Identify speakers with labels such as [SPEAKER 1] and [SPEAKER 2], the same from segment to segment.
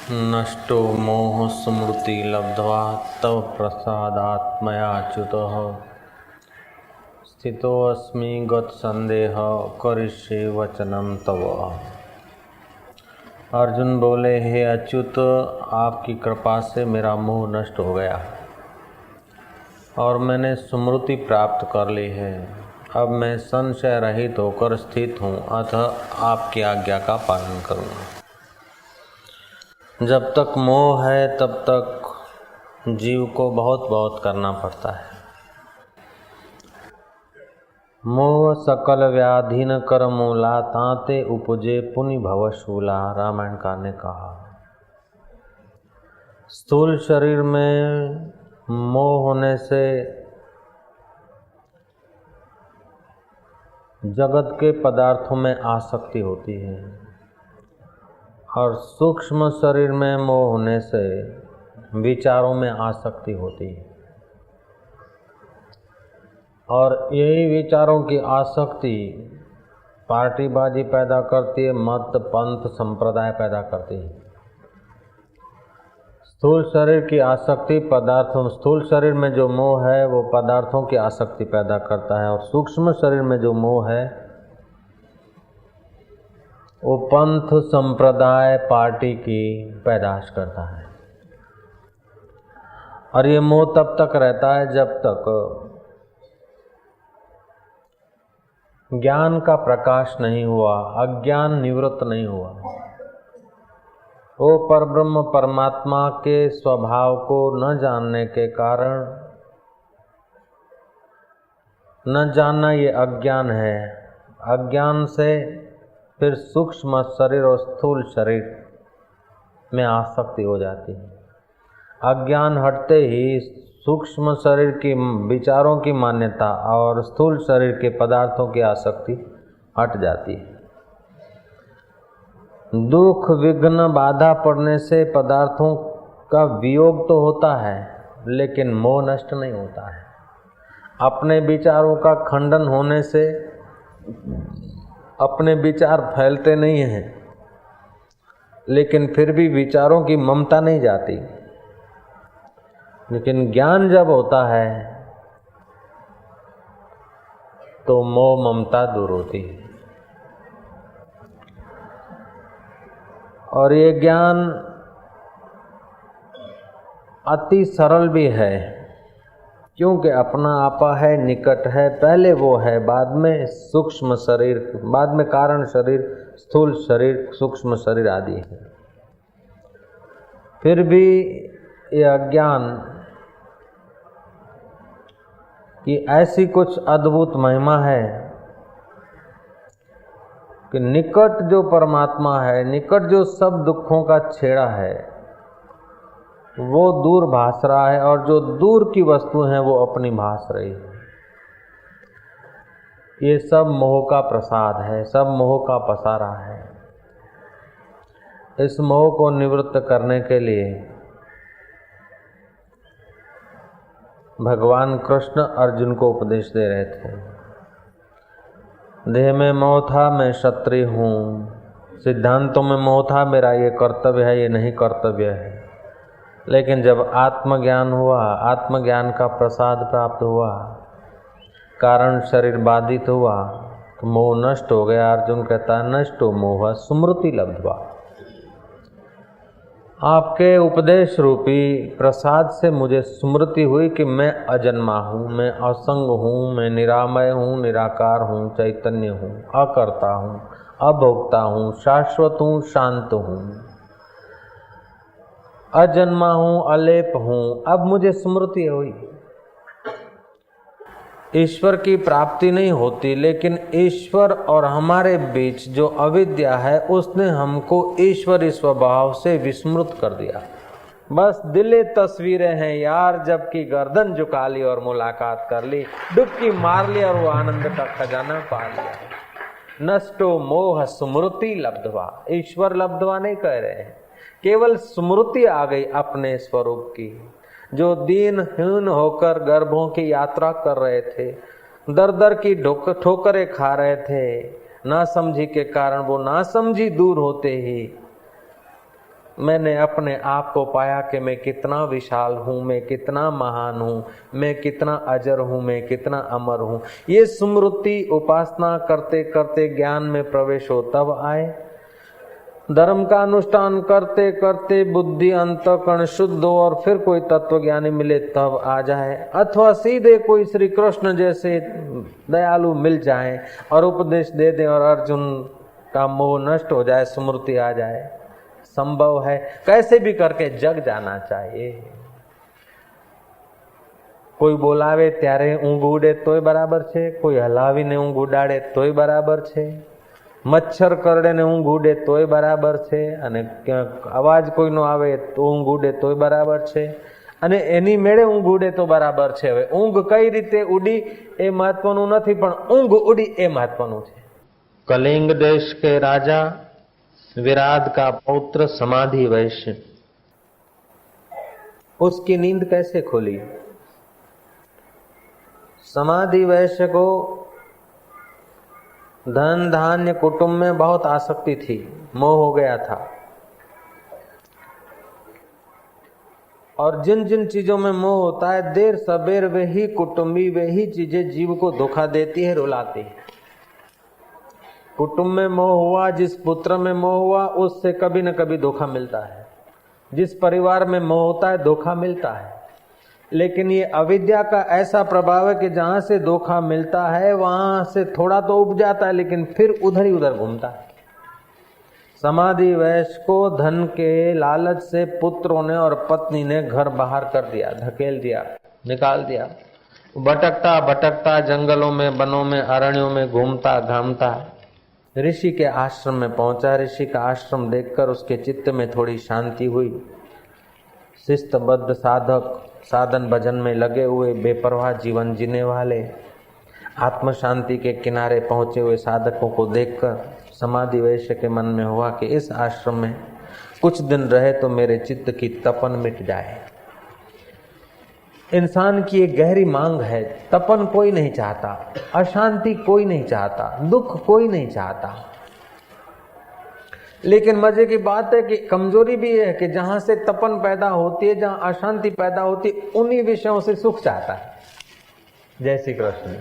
[SPEAKER 1] नष्टो मोह स्मृति लब्ध्वा तव प्रसादात्मयाच्युतः स्थितोऽस्मि गतसंदेह करिष्ये वचनं तव। अर्जुन बोले, हे अच्युत, आपकी कृपा से मेरा मोह नष्ट हो गया और मैंने स्मृति प्राप्त कर ली है। अब मैं संशय रहित होकर स्थित हूँ, अतः आपकी आज्ञा का पालन करूँगा। जब तक मोह है तब तक जीव को बहुत बहुत करना पड़ता है। मोह सकल व्याधि न कर मूला, ताते उपजे पुनि भवशूला। रामायणकार ने कहा, स्थूल शरीर में मोह होने से जगत के पदार्थों में आसक्ति होती है और सूक्ष्म शरीर में मोह होने से विचारों में आसक्ति होती है और यही विचारों की आसक्ति पार्टीबाजी पैदा करती है, मत पंथ संप्रदाय पैदा करती है। स्थूल शरीर की आसक्ति पदार्थों, स्थूल शरीर में जो मोह है वो पदार्थों की आसक्ति पैदा करता है और सूक्ष्म शरीर में जो मोह है वो पंथ संप्रदाय पार्टी की पैदाश करता है। और ये मोह तब तक रहता है जब तक ज्ञान का प्रकाश नहीं हुआ, अज्ञान निवृत्त नहीं हुआ। वो परब्रह्म परमात्मा के स्वभाव को न जानने के कारण, न जानना ये अज्ञान है। अज्ञान से फिर सूक्ष्म शरीर और स्थूल शरीर में आसक्ति हो जाती है। अज्ञान हटते ही सूक्ष्म शरीर की विचारों की मान्यता और स्थूल शरीर के पदार्थों की आसक्ति हट जाती है। दुख विघ्न बाधा पड़ने से पदार्थों का वियोग तो होता है, लेकिन मोह नष्ट नहीं होता है। अपने विचारों का खंडन होने से अपने विचार फैलते नहीं हैं, लेकिन फिर भी विचारों की ममता नहीं जाती। लेकिन ज्ञान जब होता है तो मोह ममता दूर होती है। और ये ज्ञान अति सरल भी है, क्योंकि अपना आपा है, निकट है। पहले वो है, बाद में सूक्ष्म शरीर, बाद में कारण शरीर, स्थूल शरीर, सूक्ष्म शरीर आदि है। फिर भी ये अज्ञान की ऐसी कुछ अद्भुत महिमा है कि निकट जो परमात्मा है, निकट जो सब दुखों का छेड़ा है, वो दूर भास रहा है और जो दूर की वस्तु हैं वो अपनी भास रही है। ये सब मोह का प्रसाद है, सब मोह का पसारा है। इस मोह को निवृत्त करने के लिए भगवान कृष्ण अर्जुन को उपदेश दे रहे थे। देह में मोह था, मैं क्षत्रिय हूँ। सिद्धांतों में मोह था, मेरा ये कर्तव्य है, ये नहीं कर्तव्य है। लेकिन जब आत्मज्ञान हुआ, आत्मज्ञान का प्रसाद प्राप्त हुआ, कारण शरीर बाधित हुआ, तो मोह नष्ट हो गया। अर्जुन कहता है, नष्टो मोह स्मृति लब्ध्वा। आपके उपदेश रूपी प्रसाद से मुझे स्मृति हुई कि मैं अजन्मा हूँ, मैं असंग हूँ, मैं निरामय हूँ, निराकार हूँ, चैतन्य हूँ, अकर्ता हूँ, अभोक्ता हूँ, शाश्वत हूँ, शांत हूँ, अजन्मा हूँ, अलेप हूँ। अब मुझे स्मृति हुई। ईश्वर की प्राप्ति नहीं होती, लेकिन ईश्वर और हमारे बीच जो अविद्या है उसने हमको ईश्वरी स्वभाव से विस्मृत कर दिया। बस दिले तस्वीरें हैं यार, जबकि गर्दन झुका ली और मुलाकात कर ली, डुबकी मार ली और वो आनंद का खजाना पा लिया। नष्टो मोह स्मृति लब्ध्वा। ईश्वर लब्ध्वा नहीं कह रहे हैं, केवल स्मृति आ गई अपने स्वरूप की। जो दीनहीन होकर गर्भों की यात्रा कर रहे थे, दर दर की ठोकरें खा रहे थे, नासमझी के कारण वो नासमझी दूर होते ही मैंने अपने आप को पाया कि मैं कितना विशाल हूँ, मैं कितना महान हूँ, मैं कितना अजर हूँ, मैं कितना अमर हूँ। ये स्मृति उपासना करते करते ज्ञान में प्रवेश हो तब आए। धर्म का अनुष्ठान करते करते बुद्धि अंतःकरण शुद्ध हो और फिर कोई तत्वज्ञानी मिले तब आ जाए, अथवा सीधे कोई श्री कृष्ण जैसे दयालु मिल जाए और उपदेश दे दे और अर्जुन का मोह नष्ट हो जाए, स्मृति आ जाए। संभव है, कैसे भी करके जग जाना चाहिए। કોઈ બોલાવે ત્યારે ઊંઘ ઉડે તોય બરાબર છે, કોઈ હલાવીને ઊંઘ ઉડાડે તોય બરાબર છે, મચ્છર કરડે ને ઊંઘ ઉડે તોય બરાબર છે, અને અવાજ કોઈનો આવે તો ઊંઘ ઉડે તોય બરાબર છે, અને એની મેળે ઊંઘ ઉડે તો બરાબર છે। હવે ઊંઘ કઈ રીતે ઉડી એ મહત્વનું નથી, પણ ઊંઘ ઉડી એ મહત્વનું છે। कलिंग देश के राजा विराट का पौत्र समाधि वैश्य, उसकी नींद कैसे खुली? समाधि वैश्य को धन धान्य कुटुंब में बहुत आसक्ति थी, मोह हो गया था, और जिन जिन चीजों में मोह होता है देर सबेर वही कुटुंबी वही चीजें जीव को धोखा देती है, रुलाती है। कुटुंब में मोह हुआ, जिस पुत्र में मोह हुआ उससे कभी न कभी धोखा मिलता है, जिस परिवार में मोह होता है धोखा मिलता है। लेकिन ये अविद्या का ऐसा प्रभाव है कि जहां से धोखा मिलता है वहां से थोड़ा तो उब जाता है, लेकिन फिर उधर ही उधर घूमता है। समाधि वैश्य को धन के लालच से पुत्रों ने और पत्नी ने घर बाहर कर दिया, धकेल दिया, निकाल दिया। भटकता भटकता जंगलों में, वनों में, अरण्यों में घूमता घामता ऋषि के आश्रम में पहुंचा। ऋषि का आश्रम देखकर उसके चित्त में थोड़ी शांति हुई। शिस्तबद्ध साधक, साधन भजन में लगे हुए, बेपरवाह जीवन जीने वाले, आत्म शांति के किनारे पहुंचे हुए साधकों को देखकर समाधि वैश्य के मन में हुआ कि इस आश्रम में कुछ दिन रहे तो मेरे चित्त की तपन मिट जाए। इंसान की एक गहरी मांग है, तपन कोई नहीं चाहता, अशांति कोई नहीं चाहता, दुख कोई नहीं चाहता। लेकिन मजे की बात है कि कमजोरी भी है कि जहां से तपन पैदा होती है, जहां अशांति पैदा होती है, उन्हीं विषयों से सुख चाहता है। जय श्री कृष्ण।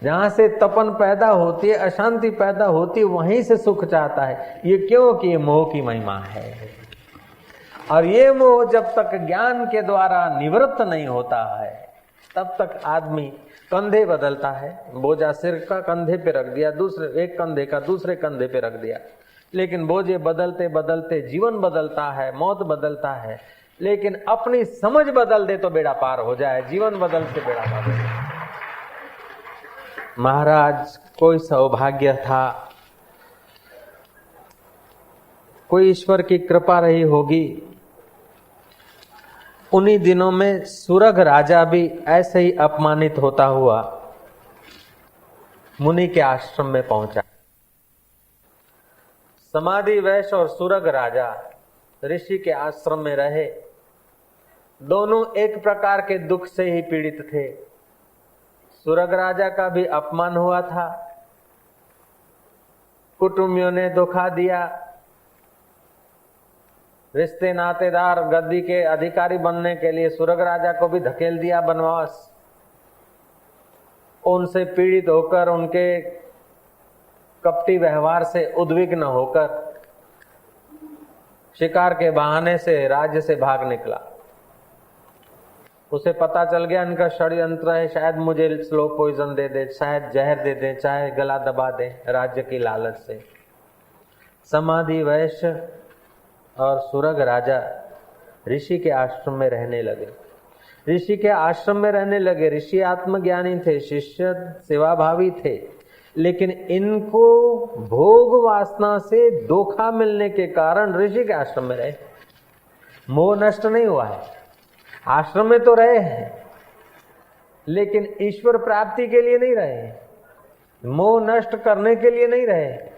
[SPEAKER 1] जहां से तपन पैदा होती है, अशांति पैदा होती है, वहीं से सुख चाहता है। ये क्यों? कि ये मोह की महिमा है, और ये मोह जब तक ज्ञान के द्वारा निवृत्त नहीं होता है तब तक आदमी कंधे बदलता है। बोझा सिर का कंधे पे रख दिया, दूसरे एक कंधे का दूसरे कंधे पे रख दिया, लेकिन बोझे बदलते बदलते जीवन बदलता है, मौत बदलता है। लेकिन अपनी समझ बदल दे तो बेड़ा पार हो जाए, जीवन बदल से बेड़ा पार हो जाए। महाराज कोई सौभाग्य था, कोई ईश्वर की कृपा रही होगी, उन्हीं दिनों में सुरग राजा भी ऐसे ही अपमानित होता हुआ मुनि के आश्रम में पहुंचा। समाधि वैश्य और सुरग राजा ऋषि के आश्रम में रहे। दोनों एक प्रकार के दुख से ही पीड़ित थे। सुरग राजा का भी अपमान हुआ था, कुटुंबियों ने धोखा दिया, रिश्ते नातेदार गद्दी के अधिकारी बनने के लिए सुरग राजा को भी धकेल दिया बनवास। उनसे पीड़ित होकर, उनके कपटी व्यवहार से उद्विग्न होकर शिकार के बहाने से राज्य से भाग निकला। उसे पता चल गया इनका षड्यंत्र है, शायद मुझे स्लो पॉइजन दे दे, शायद जहर दे दे, चाहे गला दबा दे, राज्य की लालच से। समाधि वैश्य और सुरग राजा ऋषि के आश्रम में रहने लगे। ऋषि के आश्रम में रहने लगे। ऋषि आत्मज्ञानी थे, शिष्य सेवाभावी थे, लेकिन इनको भोग वासना से धोखा मिलने के कारण ऋषि के आश्रम में रहे। मोह नष्ट नहीं हुआ है, आश्रम में तो रहे हैं, लेकिन ईश्वर प्राप्ति के लिए नहीं रहे, मोह नष्ट करने के लिए नहीं रहे।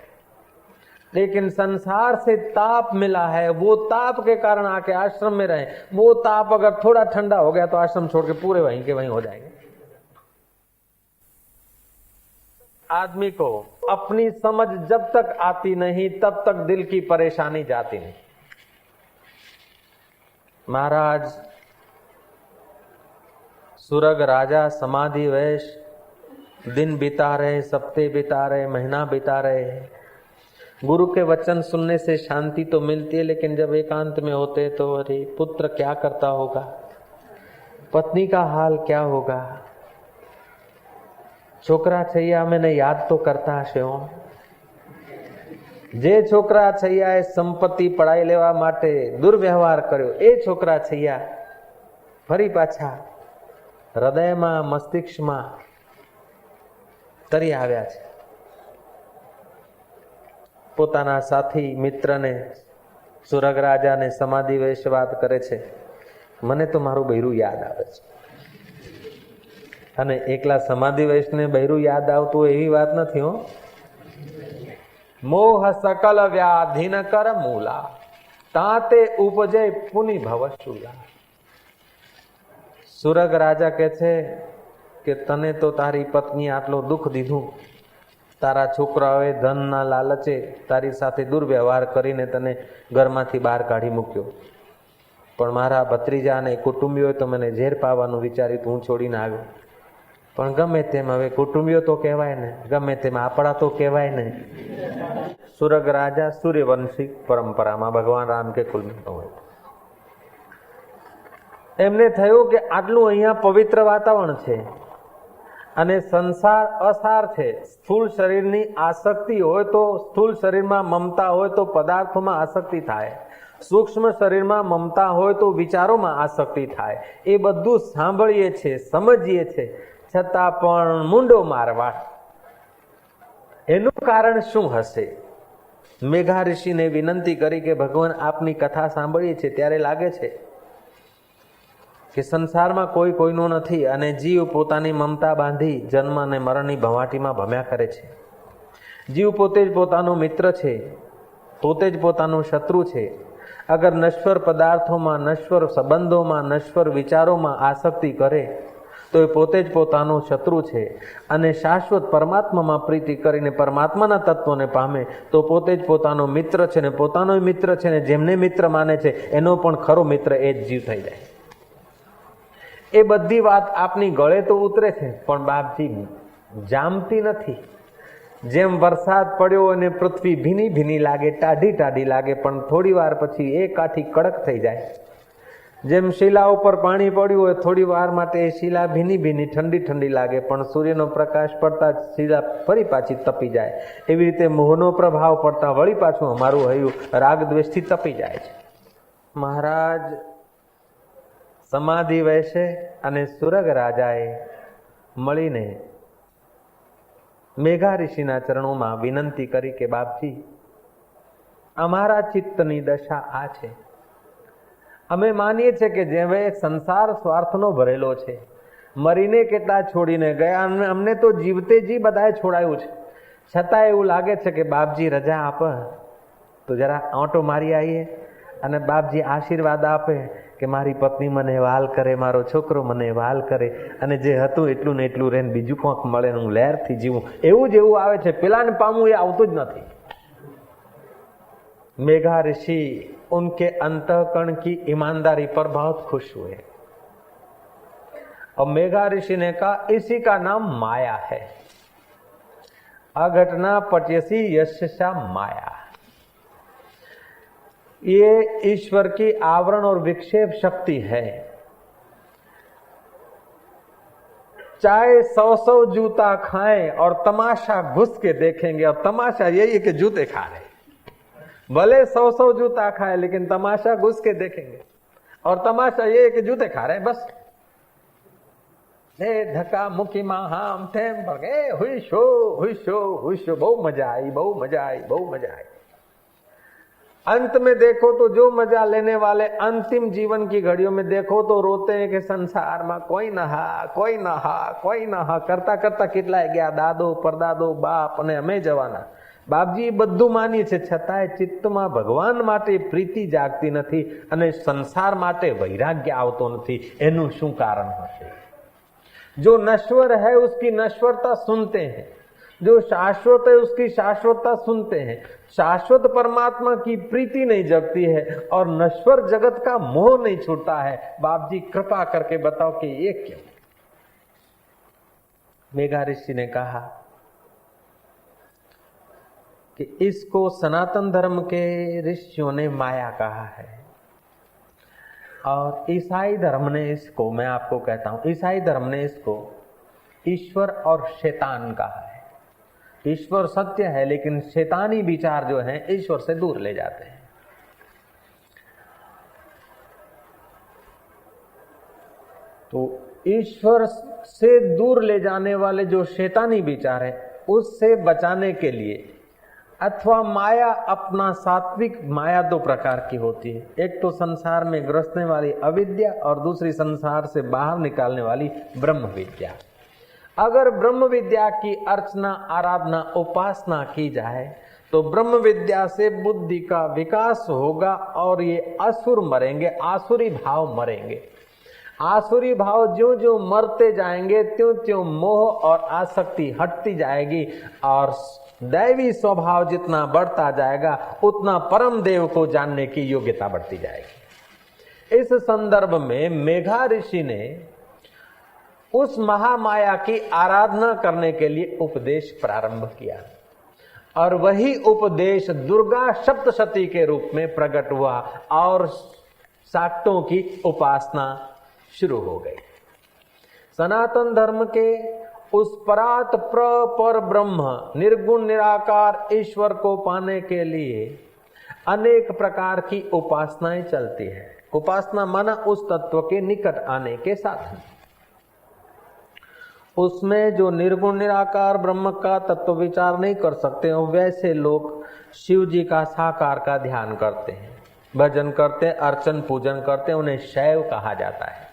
[SPEAKER 1] लेकिन संसार से ताप मिला है, वो ताप के कारण आके आश्रम में रहे। वो ताप अगर थोड़ा ठंडा हो गया तो आश्रम छोड़ के पूरे वहीं के वहीं हो जाएंगे। आदमी को अपनी समझ जब तक आती नहीं तब तक दिल की परेशानी जाती नहीं। महाराज सुरग राजा समाधि वैश दिन बिता रहे, सप्ताह बिता रहे, महीना बिता रहे। गुरु के वचन सुनने से शांति तो मिलती है, लेकिन जब एकांत में होते तो अरे पुत्र क्या करता होगा, पत्नी का हाल क्या होगा, छोकरा छैया मैंने याद तो करता हशे हो। જે છોકરા છૈયાએ સંપત્તિ પડાઈ લેવા માટે દુર્વ્યવહાર કર્યો, એ છોકરા છૈયા ફરી પાછા હૃદયમાં મસ્તિષ્કમાં તરી આવ્યા છે। પોતાના સાથી મિત્રને સુરગ રાજાને સમાધિ વિશે વાત કરે છે, મને તો મારું બૈરું યાદ આવે છે। અને એકલા સમાધિ વૈશને બૈરું યાદ આવતું એવી વાત નથી હો। મોહ સકલ વ્યાધિન કર મૂલા, તાતે ઉપજે પુનિ ભવશુલા। સુરગ રાજા કહે છે કે તને તો તારી પત્ની આટલો દુઃખ દીધું, તારા છોકરાઓએ ધનના લાલચે તારી સાથે દુર્વ્યવહાર કરીને તને ઘરમાંથી બહાર કાઢી મૂક્યો, પણ મારા ભત્રીજા અને કુટુંબીઓએ તો મને ઝેર પાવાનું વિચાર્યું, હું છોડીને આવ્યો। પણ ગમે તેમ હવે કુટુંબીઓ તો કહેવાય ને, ગમે તેમ આપણા તો કહેવાય ને। સુરગ રાજા સૂર્યવંશી પરંપરામાં ભગવાન રામ કે કુલ હોય, એમને થયું કે આટલું અહીંયા પવિત્ર વાતાવરણ છે અને સંસાર અસાર છે। સ્થૂળ શરીરની આસક્તિ હોય તો, સ્થૂળ શરીરમાં મમતા હોય તો પદાર્થોમાં આસક્તિ થાય, સૂક્ષ્મ શરીરમાં મમતા હોય તો વિચારોમાં આસક્તિ થાય। એ બધું સાંભળીએ છે, સમજીએ છે, છતાં પણ મૂંડો મારવા। એનું કારણ શું હશે? મેઘા ઋષિને વિનંતી કરી કે ભગવાન આપની કથા સાંભળીએ છીએ ત્યારે લાગે છે કે સંસારમાં કોઈ કોઈનો નથી અને જીવ પોતાની મમતા બાંધી જન્મ અને મરણની ભવાટીમાં ભમ્યા કરે છે। જીવ પોતે જ પોતાનો મિત્ર છે, પોતે જ પોતાનો શત્રુ છે। અગર નશ્વર પદાર્થોમાં, નશ્વર સંબંધોમાં, નશ્વર વિચારોમાં આસક્તિ કરે તો એ પોતે જ પોતાનો શત્રુ છે અને શાશ્વત પરમાત્મામાં પ્રીતિ કરીને પરમાત્માના તત્વને પામે તો પોતે જ પોતાનો મિત્ર છે ને પોતાનો મિત્ર છે ને જેમને મિત્ર માને છે એનો પણ ખરો મિત્ર એ જ જીવ થઈ જાય। એ બધી વાત આપની ગળે તો ઉતરે છે પણ બાપજી જામતી નથી। જેમ વરસાદ પડ્યો અને પૃથ્વી ભીની ભીની લાગે, ટાઢી ટાઢી લાગે, પણ થોડી વાર પછી એ કાઠી કડક થઈ જાય। જેમ શિલા ઉપર પાણી પડ્યું હોય, થોડી વાર માટે એ શિલા ભીની ભીની ઠંડી ઠંડી લાગે, પણ સૂર્યનો પ્રકાશ પડતા શિલા ફરી પાછી તપી જાય। એવી રીતે મોહનો પ્રભાવ પડતા વળી પાછું અમારું હૈયું રાગ દ્વેષથી તપી જાય છે। મહારાજ સમાધિ વૈશે અને સુરગ રાજાએ મળીને મેઘા ઋષિના ચરણોમાં વિનંતી કરી કે બાપજી અમારા ચિત્તની દશા આ છે। અમે માનીએ છીએ કે જે સંસાર સ્વાર્થનો ભરેલો છે, મરીને કેટલા છોડીને ગયા, અમને તો જીવતે જી બધાએ છોડાયું છે, છતાં એવું લાગે છે કે બાપજી રજા આપે તો જરા આંટો મારી આવીએ અને બાપજી આશીર્વાદ આપે કે મારી પત્ની મને વાલ કરે, મારો છોકરો મને વાલ કરે અને જે હતું એટલું ને એટલું રહે, બીજું કોઈક મળે હું લહેરથી જીવું, એવું જેવું આવે છે। પેલાને પામવું એ આવતું જ નથી। मेघा ऋषि उनके अंतःकरण की ईमानदारी पर बहुत खुश हुए और मेघा ऋषि ने कहा इसी का नाम माया है। अघटना पट्यसी यशसा माया, ये ईश्वर की आवरण और विक्षेप शक्ति है। चाहे 100 जूता खाएं और तमाशा घुस के देखेंगे, और तमाशा यही है कि जूते खा रहे, भले 100 जूता खाए लेकिन तमाशा घुस के देखेंगे, और तमाशा ये है कि जूते खा रहे बस। धक्का मुक्की में हम ठेम भगे हुईशो हुईशो हुईशो, बहु मजा आई, बहु मजा आई, बहु मजा आई। अंत में देखो तो जो मजा लेने वाले अंतिम जीवन की घड़ियों में देखो तो रोते हैं कि संसार में कोई नहा कोई नहा कोई नहा करता करता કેટલાય ગયા, દાદો પરદાદો બાપ અને અમે જવાના। બાપજી બધું માની છે છતાંય ચિત્તમાં ભગવાન માટે પ્રીતિ જાગતી નથી અને સંસાર માટે વૈરાગ્ય આવતો નથી। એનું શું કારણ હશે? जो नश्वर है उसकी नश्वरता सुनते हैं, जो शाश्वत है उसकी शाश्वतता सुनते हैं, शाश्वत परमात्मा की प्रीति नहीं जगती है और नश्वर जगत का मोह नहीं छूटता है। बाप जी कृपा करके बताओ कि ये क्यों? मेघा ऋषि ने कहा कि इसको सनातन धर्म के ऋषियों ने माया कहा है और ईसाई धर्म ने इसको, मैं आपको कहता हूं, ईसाई धर्म ने इसको ईश्वर और शैतान कहा है। ईश्वर सत्य है लेकिन शैतानी विचार जो हैं ईश्वर से दूर ले जाते हैं। तो ईश्वर से दूर ले जाने वाले जो शैतानी विचार है उससे बचाने के लिए अथवा माया, अपना सात्विक माया दो प्रकार की होती है। एक तो संसार में ग्रसने वाली अविद्या और दूसरी संसार से बाहर निकालने वाली ब्रह्म विद्या। अगर ब्रह्म विद्या की अर्चना, आराधना, उपासना की जाए तो ब्रह्म विद्या से बुद्धि का विकास होगा और ये असुर मरेंगे, आसुरी भाव मरेंगे। आसुरी भाव ज्यों ज्यों मरते जाएंगे त्यों त्यों मोह और आसक्ति हटती जाएगी और दैवी स्वभाव जितना बढ़ता जाएगा उतना परम देव को जानने की योग्यता बढ़ती जाएगी। इस संदर्भ में मेघा ऋषि ने उस महामाया की आराधना करने के लिए उपदेश प्रारंभ किया और वही उपदेश दुर्गा सप्तशती के रूप में प्रकट हुआ और शाक्तों की उपासना शुरू हो गई। सनातन धर्म के उस परात पर ब्रह्म निर्गुण निराकार ईश्वर को पाने के लिए अनेक प्रकार की उपासनाएं चलती है। उपासना माना उस तत्व के निकट आने के साधन। उसमें जो निर्गुण निराकार ब्रह्म का तत्व विचार नहीं कर सकते हो वैसे लोग शिव जी का साकार का ध्यान करते हैं, भजन करते हैं, अर्चन पूजन करते हैं, उन्हें शैव कहा जाता है,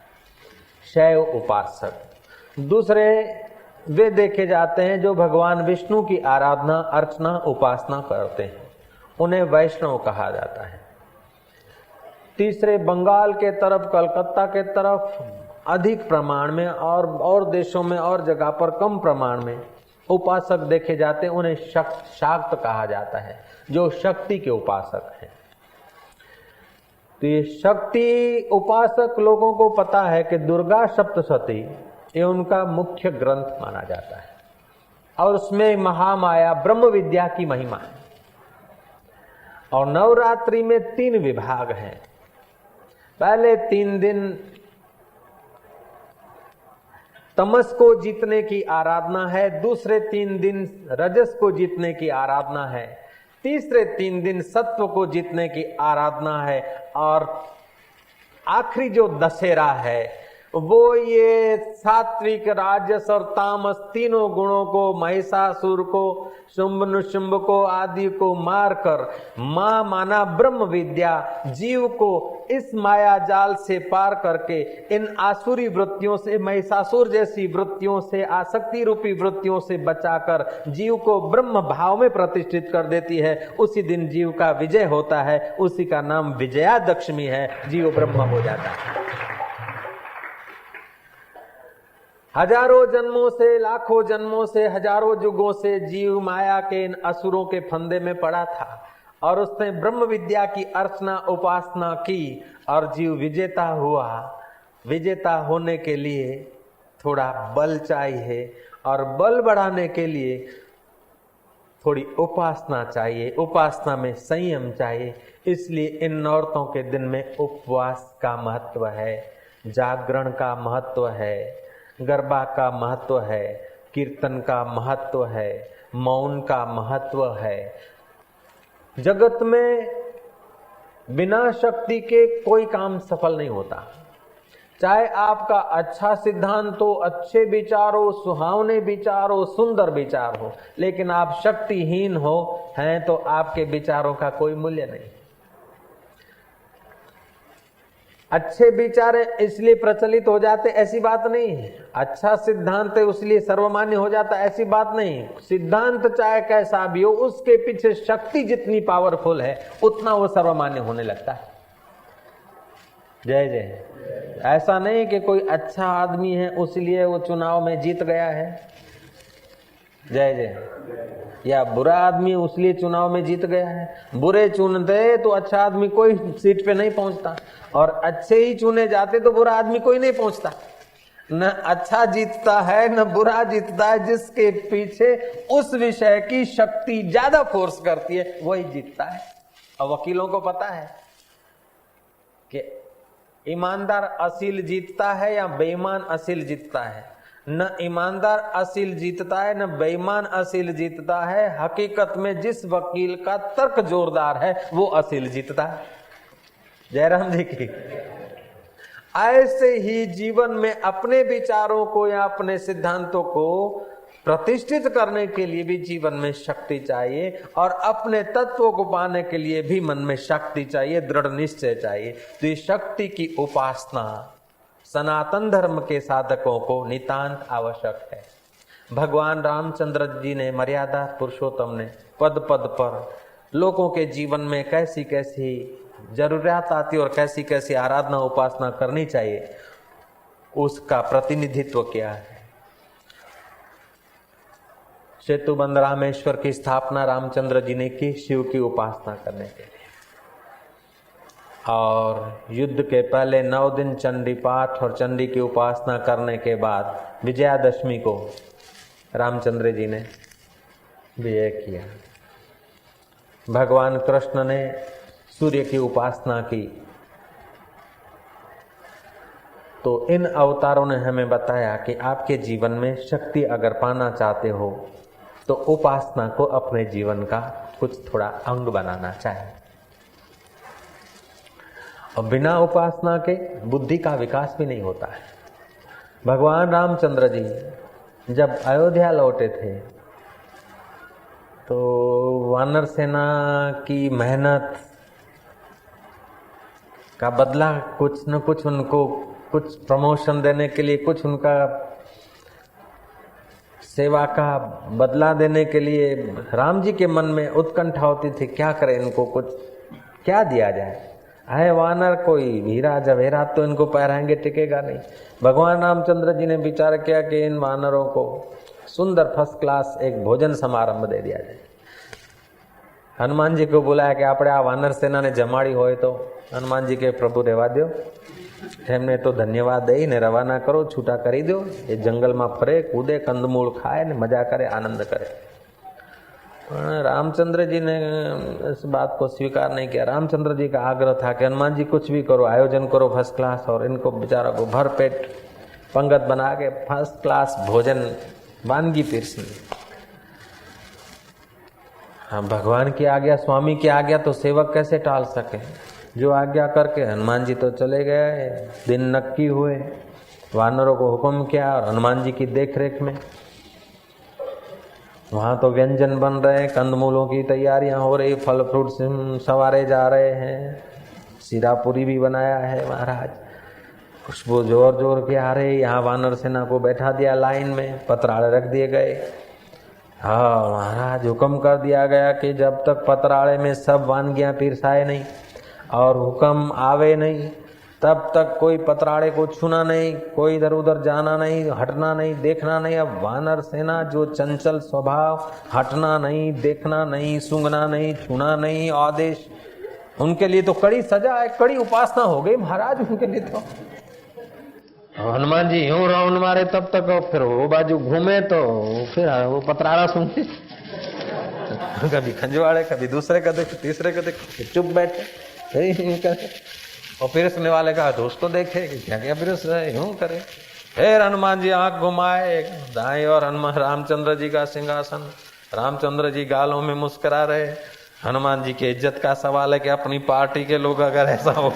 [SPEAKER 1] शैव उपासक। दूसरे वे देखे जाते हैं जो भगवान विष्णु की आराधना, अर्चना, उपासना करते हैं, उन्हें वैष्णव कहा जाता है। तीसरे बंगाल के तरफ, कलकत्ता के तरफ अधिक प्रमाण में और देशों में और जगह पर कम प्रमाण में उपासक देखे जाते हैं, उन्हें शाक्त कहा जाता है, जो शक्ति के उपासक हैं। तो ये शक्ति उपासक लोगों को पता है कि दुर्गा सप्तशती ये उनका मुख्य ग्रंथ माना जाता है और उसमें महामाया ब्रह्म विद्या की महिमा है। और नवरात्रि में 3 विभाग हैं। पहले 3 दिन तमस को जीतने की आराधना है, दूसरे 3 दिन रजस को जीतने की आराधना है, तीसरे 3 दिन सत्व को जीतने की आराधना है और आखिरी जो दशहरा है वो ये सात्विक, राजस और तामस तीनों गुणों को, महिषासुर को, शुंभ निशुंभ को आदि को मारकर मां माना ब्रह्म विद्या जीव को इस माया जाल से पार करके इन आसुरी वृत्तियों से, महिषासुर जैसी वृत्तियों से, आसक्ति रूपी वृत्तियों से बचाकर जीव को ब्रह्म भाव में प्रतिष्ठित कर देती है। उसी दिन जीव का विजय होता है, उसी का नाम विजयादशमी है, जीव ब्रह्म हो जाता है। हजारों जन्मों से, लाखों जन्मों से, हजारों युगों से जीव माया के इन असुरों के फंदे में पड़ा था और उसने ब्रह्म विद्या की अर्चना, उपासना की और जीव विजेता हुआ। विजेता होने के लिए थोड़ा बल चाहिए और बल बढ़ाने के लिए थोड़ी उपासना चाहिए, उपासना में संयम चाहिए। इसलिए इन नौरतों के दिन में उपवास का महत्व है, जागरण का महत्व है, गरबा का महत्व है, कीर्तन का महत्व है, मौन का महत्व है। जगत में बिना शक्ति के कोई काम सफल नहीं होता। चाहे आपका अच्छा सिद्धांत हो, अच्छे विचार हो, सुहावने विचार हो, सुंदर विचार हो, लेकिन आप शक्तिहीन हो हैं तो आपके विचारों का कोई मूल्य नहीं। अच्छे विचार इसलिए प्रचलित हो जाते ऐसी बात नहीं है, अच्छा सिद्धांत है इसलिए सर्वमान्य हो जाता ऐसी बात नहीं। सिद्धांत चाहे कैसा भी हो, उसके पीछे शक्ति जितनी पावरफुल है उतना वो सर्वमान्य होने लगता है। जय जय। ऐसा नहीं कि कोई अच्छा आदमी है इसलिए वो चुनाव में जीत गया है। जय जय। या बुरा आदमी उसलिए चुनाव में जीत गया है। बुरे चुनते तो अच्छा आदमी कोई सीट पे नहीं पहुंचता, और अच्छे ही चुने जाते तो बुरा आदमी कोई नहीं पहुंचता। न अच्छा जीतता है न बुरा जीतता है, जिसके पीछे उस विषय की शक्ति ज्यादा फोर्स करती है वही जीतता है। और वकीलों को पता है कि ईमानदार असील जीतता है या बेईमान असील जीतता है। न ईमानदार असील जीतता है न बेईमान असील जीतता है। हकीकत में जिस वकील का तर्क जोरदार है वो असील जीतता है। जयराम जी की। ऐसे ही जीवन में अपने विचारों को या अपने सिद्धांतों को प्रतिष्ठित करने के लिए भी जीवन में शक्ति चाहिए, और अपने तत्वों को पाने के लिए भी मन में शक्ति चाहिए, दृढ़ निश्चय चाहिए। तो इस शक्ति की उपासना सनातन धर्म के साधकों को नितांत आवश्यक है। भगवान रामचंद्र जी ने, मर्यादा पुरुषोत्तम ने, पद पद पर लोगों के जीवन में कैसी कैसी जरूरत आती और कैसी कैसी आराधना उपासना करनी चाहिए, उसका प्रतिनिधित्व किया है। सेतुबंध रामेश्वर की स्थापना रामचंद्र जी ने की शिव की उपासना करने के लिए, और युद्ध के पहले 9 दिन चंडी पाठ और चंडी की उपासना करने के बाद विजयादशमी को रामचंद्र जी ने विजय किया। भगवान कृष्ण ने सूर्य की उपासना की। तो इन अवतारों ने हमें बताया कि आपके जीवन में शक्ति अगर पाना चाहते हो तो उपासना को अपने जीवन का कुछ थोड़ा अंग बनाना चाहिए। और बिना उपासना के बुद्धि का विकास भी नहीं होता है। भगवान रामचंद्र जी जब अयोध्या लौटे थे तो वानर सेना की मेहनत का बदला कुछ न कुछ उनको, कुछ प्रमोशन देने के लिए, कुछ उनका सेवा का बदला देने के लिए राम जी के मन में उत्कंठा होती थी, क्या करें इनको, कुछ क्या दिया जाए। है वानर कोई हीरा जवेरात तो इनको पहराएंगे टिकेगा नहीं। भगवान रामचंद्र जी ने विचार किया कि इन वानरों को सुंदर फर्स्ट क्लास एक भोजन समारंभ दे दिया जाए। हनुमान जी को बुलाया कि આપણે આ વાનર સેનાને જમાડી હોય તો હનુમાન जी के प्रभु રહેવા દો, એમને તો ધન્યવાદ દઈને રવાના કરો, છૂટા કરી દો, એ જંગલમાં ફરે કૂદે કંદમૂળ ખાય ને મજા કરે આનંદ કરે। रामचंद्र जी ने इस बात को स्वीकार नहीं किया। रामचंद्र जी का आग्रह था कि हनुमान जी कुछ भी करो, आयोजन करो फर्स्ट क्लास, और इनको बेचारा को भर पेट पंगत बना के फर्स्ट क्लास भोजन वानगी पीरसनी। हाँ, भगवान की आज्ञा, स्वामी की आज्ञा तो सेवक कैसे टाल सके। जो आज्ञा करके हनुमान जी तो चले गए। दिन नक्की हुए, वानरों को हुक्म किया, और हनुमान जी की देखरेख में वहां तो व्यंजन बन रहे, कंदमूलों की तैयारियां हो रही, फल फ्रूट सवारे जा रहे हैं, सीरा पूरी भी बनाया है महाराज, खुशबू जोर जोर के आ रही। यहाँ वानर सेना को बैठा दिया लाइन में, पतराड़े रख दिए गए। हाँ महाराज, हुक्म कर दिया गया कि जब तक पतराड़े में सब वानगियां पिरसाए नहीं और हुक्म आवे नहीं, तब तक कोई पतराड़े को छूना नहीं, कोई इधर उधर जाना नहीं, हटना नहीं, देखना नहीं। अब वानर सेना जो चंचल स्वभाव, हटना नहीं, देखना नहीं, सूंघना नहीं, छूना नहीं, आदेश, उनके लिए तो कड़ी सजा है, कड़ी उपासना हो गई महाराज उनके लिए। तो हनुमान जी यूं राउंड मारे तब तक, फिर वो बाजू घूमे तो फिर वो पतराड़ा सूंघे, कभी खंजवाड़े, कभी दूसरे का देखे, तीसरे का देखे, चुप बैठे, और पिरसने वाले का तो उसको देखे कि क्या क्या पिरस रहे, यूं करे। फिर हनुमान जी आंख घुमाए, दाएं और हनुमान रामचंद्र जी का सिंहासन, रामचंद्र जी गालों में मुस्कुरा रहे। हनुमान जी की इज्जत का सवाल है कि अपनी पार्टी के लोग अगर ऐसा हो।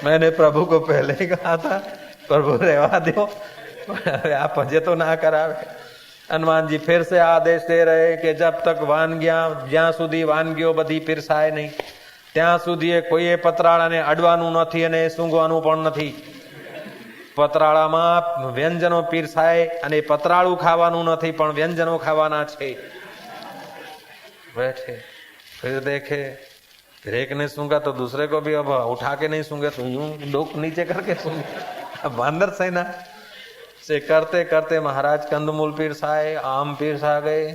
[SPEAKER 1] मैंने प्रभु को पहले ही कहा था, प्रभु रहवा दो, आप अजय तो ना करावे। हनुमान जी फिर से आदेश दे रहे कि जब तक वानगियां, જ્યાં સુધી વાનગીઓ બધી પીરસાય નહીં ત્યાં સુધી કોઈએ પતરાળાને અડવાનું નથી અને સૂંઘવાનું પણ નથી। પતરાળામાં વ્યંજનો પીરસાય અને પતરાળું ખાવાનું નથી, પણ વ્યંજનો ખાવાના છે। बैठे, फिर देखे, फिर एक ने सूंघा तो दूसरे को भी अब उठा के नहीं सूंघे तो यूं डोक नीचे करके सूंघे। बांदर सेना से करते करते महाराज कंदमूल पीरसाए, आम पीरसा गए।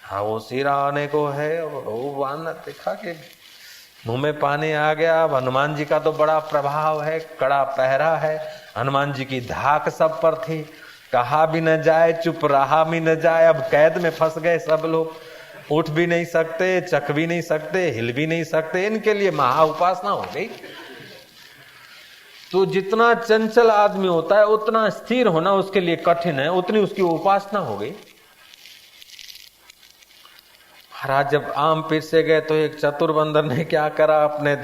[SPEAKER 1] हाँ वो सीरा आने को है। वो बांदर देखा कि मुंह में पानी आ गया। अब हनुमान जी का तो बड़ा प्रभाव है, कड़ा पहरा है, हनुमान जी की धाक सब पर थी। कहा भी न जाए, चुप रहा भी न जाए। अब कैद में फंस गए सब लोग, उठ भी नहीं सकते, चख भी नहीं सकते, हिल भी नहीं सकते। इनके लिए महा उपासना हो गई। तो जितना चंचल आदमी होता है उतना स्थिर होना उसके लिए कठिन है, उतनी उसकी उपासना हो गई। महाराज जब आम पीरसे गए तो एक चतुर बंदर ने क्या करा, अपने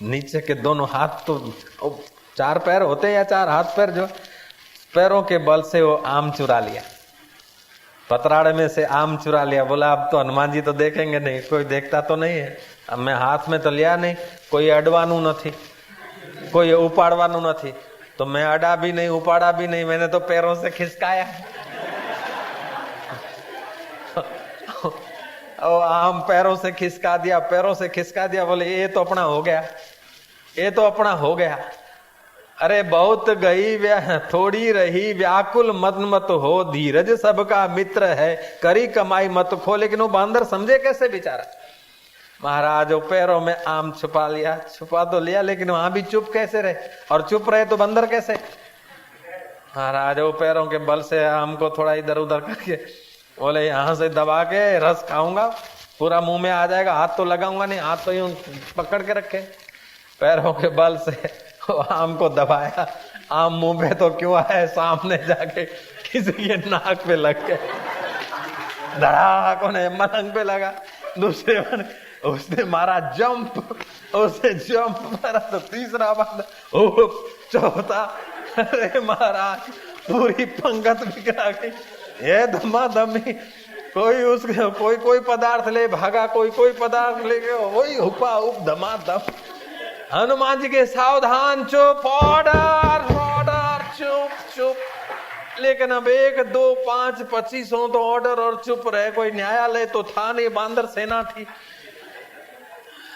[SPEAKER 1] नीचे के दोनों हाथ, तो 4 पैर होते हैं या 4 हाथ पैर, जो पैरों के बल से वो आम चुरा लिया। पतराड़े में से आम चुरा लिया। बोला अब तो हनुमान जी तो देखेंगे नहीं, कोई देखता तो नहीं है। अब मैं हाथ में तो लिया नहीं, कोई अडवानू नहीं, कोई उपाड़वानू नहीं, तो मैं अड़ा भी नहीं, उपाड़ा भी नहीं, मैंने तो पैरों से खिसकाया। और आम पैरों से खिसका दिया, पैरों से खिसका दिया। बोले ये तो अपना हो गया, ये तो अपना हो गया। अरे बहुत गई थोड़ी रही, व्याकुल मत मत हो, धीरज सबका मित्र है, करी कमाई मत खो। लेकिन वो बांदर समझे कैसे बेचारा। महाराज वो पैरों में आम छुपा लिया, छुपा तो लिया, लेकिन वहां भी चुप कैसे रहे, और चुप रहे तो बंदर कैसे। महाराज वो पैरों के बल से आम को थोड़ा इधर उधर करके बोले यहां से दबा के रस खाऊंगा, पूरा मुंह में आ जाएगा, हाथ तो लगाऊंगा नहीं, हाथ तो यूं पकड़ के रखे। पैरों के बल से आम को दबाया, आम मुंह में तो क्यों है, सामने जाके किसी के नाक पे लग गए, धड़ाक ने मलंग पे लगा। दूसरे मन उसने मारा जंप, उसने जंप मारा तो तीसरा बंदा, चौथा। अरे महाराज पूरी पंगत बिखरा गई। ये धमाधमी, कोई उसके कोई पदार्थ ले भागा, कोई पदार्थ ले गया, वही हुपा हुप धमाधम। हनुमान जी के सावधान, चुप, ऑर्डर ऑर्डर, चुप चुप। लेकिन अब 1 2 5 25 हो तो ऑर्डर और चुप रहे, कोई न्यायालय तो था नहीं, बांदर सेना थी।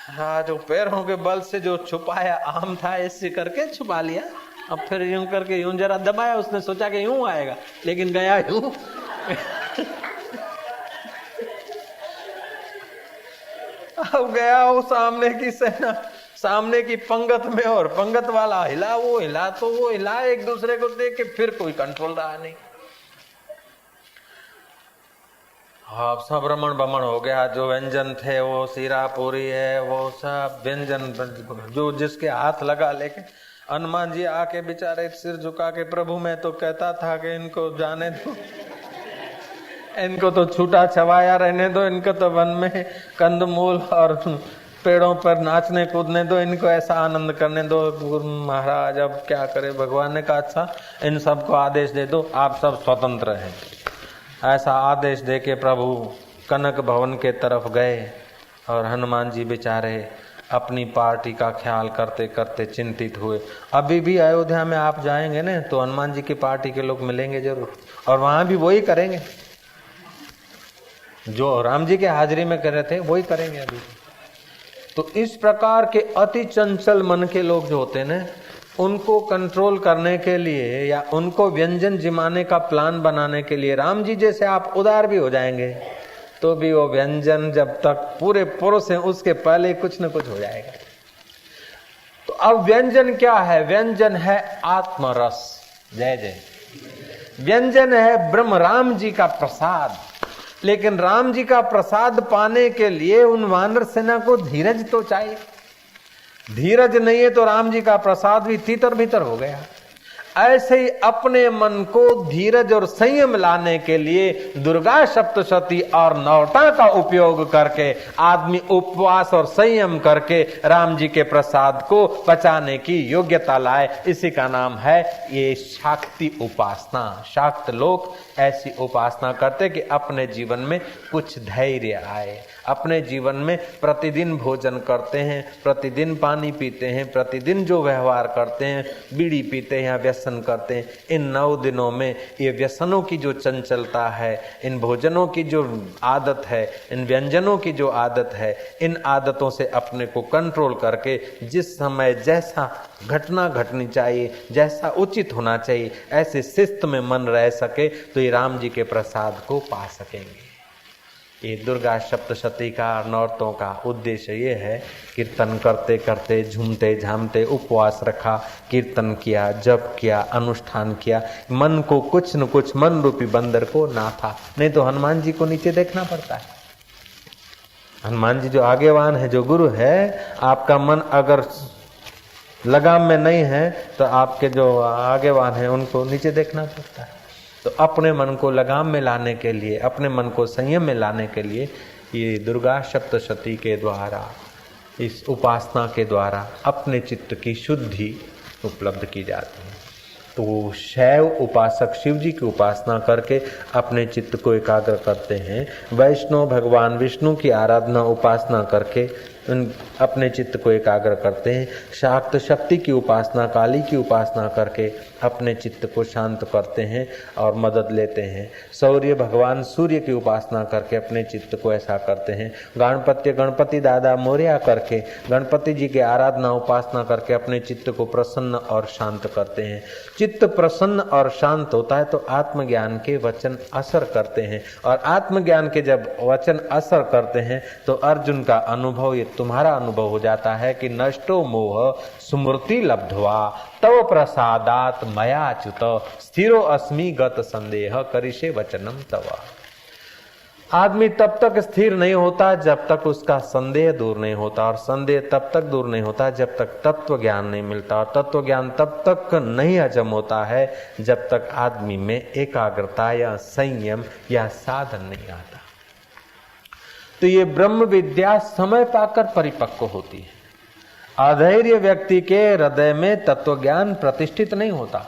[SPEAKER 1] हाँ जो पैरों के बल से जो छुपाया आम था, ऐसे करके छुपा लिया। अब फिर यूं करके यूं जरा दबाया, उसने सोचा कि यूं आएगा, लेकिन गया यूं। अब गया वो सामने की सेना, सामने की पंगत में, और पंगत वाला हिला, वो हिला तो वो हिला, एक दूसरे को देख के फिर कोई कंट्रोल रहा नहीं। हाँ सब रमण बमण हो गया। जो व्यंजन थे वो सीरा पूरी है, वो सब व्यंजन जो जिसके हाथ लगा, लेके हनुमान जी आके बेचारे सिर झुका के, प्रभु मैं तो कहता था कि इनको जाने दो, इनको तो छूटा छवाया रहने दो, इनको तो वन में कंदमूल और पेड़ों पर नाचने कूदने दो, इनको ऐसा आनंद करने दो। महाराज अब क्या करे, भगवान ने कहा अच्छा इन सबको आदेश दे दो, आप सब स्वतंत्र हैं। ऐसा आदेश दे के प्रभु कनक भवन के तरफ गए, और हनुमान जी बेचारे अपनी पार्टी का ख्याल करते करते चिंतित हुए। अभी भी अयोध्या में आप जाएंगे ना तो हनुमान जी की पार्टी के लोग मिलेंगे जरूर, और वहां भी वही करेंगे जो राम जी के हाजिरी में कर रहे थे, वही करेंगे अभी। तो इस प्रकार के अति चंचल मन के लोग जो होते हैं ना, उनको कंट्रोल करने के लिए या उनको व्यंजन जिमाने का प्लान बनाने के लिए, राम जी जैसे आप उदार भी हो जाएंगे तो भी वो व्यंजन जब तक पूरे पुरुष हैं उसके पहले कुछ न कुछ हो जाएगा। तो अब व्यंजन क्या है? व्यंजन है आत्मरस। जय जय। व्यंजन है ब्रह्म राम जी का प्रसाद। लेकिन राम जी का प्रसाद पाने के लिए उन वानर सेना को धीरज तो चाहिए। धीरज नहीं है तो राम जी का प्रसाद भी तीतर भीतर हो गया। ऐसे ही अपने मन को धीरज और संयम लाने के लिए दुर्गा सप्तशती और नौटा का उपयोग करके आदमी उपवास और संयम करके राम जी के प्रसाद को पचाने की योग्यता लाए। इसी का नाम है ये शाक्ति उपासना। शाक्त लोग ऐसी उपासना करते कि अपने जीवन में कुछ धैर्य आए। अपने जीवन में प्रतिदिन भोजन करते हैं, प्रतिदिन पानी पीते हैं, प्रतिदिन जो व्यवहार करते हैं, बीड़ी पीते हैं, व्यसन व्यसन करते हैं। इन 9 दिनों में ये व्यसनों की जो चंचलता है, इन भोजनों की जो आदत है, इन व्यंजनों की जो आदत है, इन आदतों से अपने को कंट्रोल करके जिस समय जैसा घटना घटनी चाहिए, जैसा उचित होना चाहिए, ऐसे शिस्त में मन रह सके तो ये राम जी के प्रसाद को पा सकेंगे। ये दुर्गा सप्तशती का, नौरतों का उद्देश्य ये है, कीर्तन करते करते, झूमते झामते, उपवास रखा, कीर्तन किया, जप किया, अनुष्ठान किया, मन को कुछ न कुछ मन रूपी बंदर को ना था। नहीं तो हनुमान जी को नीचे देखना पड़ता है। हनुमान जी जो आगेवान है, जो गुरु है, आपका मन अगर लगाम में नहीं है तो आपके जो आगेवान है उनको नीचे देखना पड़ता है। तो अपने मन को लगाम में लाने के लिए, अपने मन को संयम में लाने के लिए ये दुर्गा सप्तशती के द्वारा, इस उपासना के द्वारा अपने चित्त की शुद्धि उपलब्ध की जाती है। तो शैव उपासक शिव जी की उपासना करके अपने चित्त को एकाग्र करते हैं। वैष्णव भगवान विष्णु की आराधना उपासना करके अपने चित्त को एकाग्र करते हैं। शाक्त शक्ति की उपासना, काली की उपासना करके अपने चित्त को शांत करते हैं और मदद लेते हैं। सूर्य भगवान सूर्य की उपासना करके अपने चित्त को ऐसा करते हैं। गणपति दादा मोरया करके, गणपति जी की आराधना उपासना करके अपने चित्त को प्रसन्न और शांत करते हैं। चित्त प्रसन्न और शांत होता है तो आत्मज्ञान के वचन असर करते हैं, और आत्मज्ञान के जब वचन असर करते हैं तो अर्जुन का अनुभव, ये तुम्हारा अनुभव हो जाता है कि नष्टो मोह स्मृति लब्ध्वा तव प्रसादात मयाच्युत स्थिरो अस्मि गत संदेह करिषे वचनम तव। आदमी तब तक स्थिर नहीं होता जब तक उसका संदेह दूर नहीं होता, और संदेह तब तक दूर नहीं होता जब तक तत्व ज्ञान नहीं मिलता, और तत्व ज्ञान तब तक नहीं हजम होता है जब तक आदमी में एकाग्रता या संयम या साधन नहीं आता। तो ये ब्रह्म विद्या समय पाकर परिपक्व होती है। अधैर्य व्यक्ति के हृदय में तत्व ज्ञान प्रतिष्ठित नहीं होता,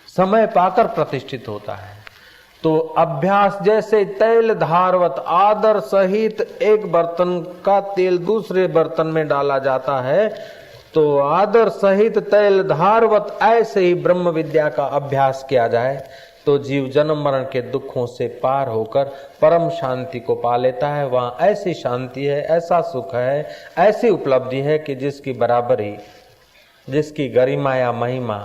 [SPEAKER 1] समय पाकर प्रतिष्ठित होता है। तो अभ्यास जैसे तेल धारवत आदर सहित एक बर्तन का तेल दूसरे बर्तन में डाला जाता है, तो आदर सहित तेल धारवत ऐसे ही ब्रह्म विद्या का अभ्यास किया जाए तो जीव जन्म मरण के दुखों से पार होकर परम शांति को पा लेता है। वहां ऐसी शांति है, ऐसा सुख है, ऐसी उपलब्धि है कि जिसकी बराबरी, जिसकी गरिमा या महिमा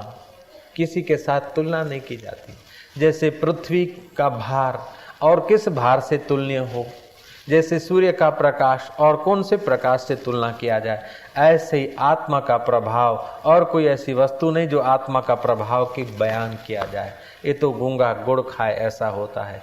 [SPEAKER 1] किसी के साथ तुलना नहीं की जाती। जैसे पृथ्वी का भार और किस भार से तुलनीय हो, जैसे सूर्य का प्रकाश और कौन से प्रकाश से तुलना किया जाए, ऐसे ही आत्मा का प्रभाव और कोई ऐसी वस्तु नहीं जो आत्मा का प्रभाव की बयान किया जाए। ये तो गूंगा गुड़ खाए ऐसा होता है।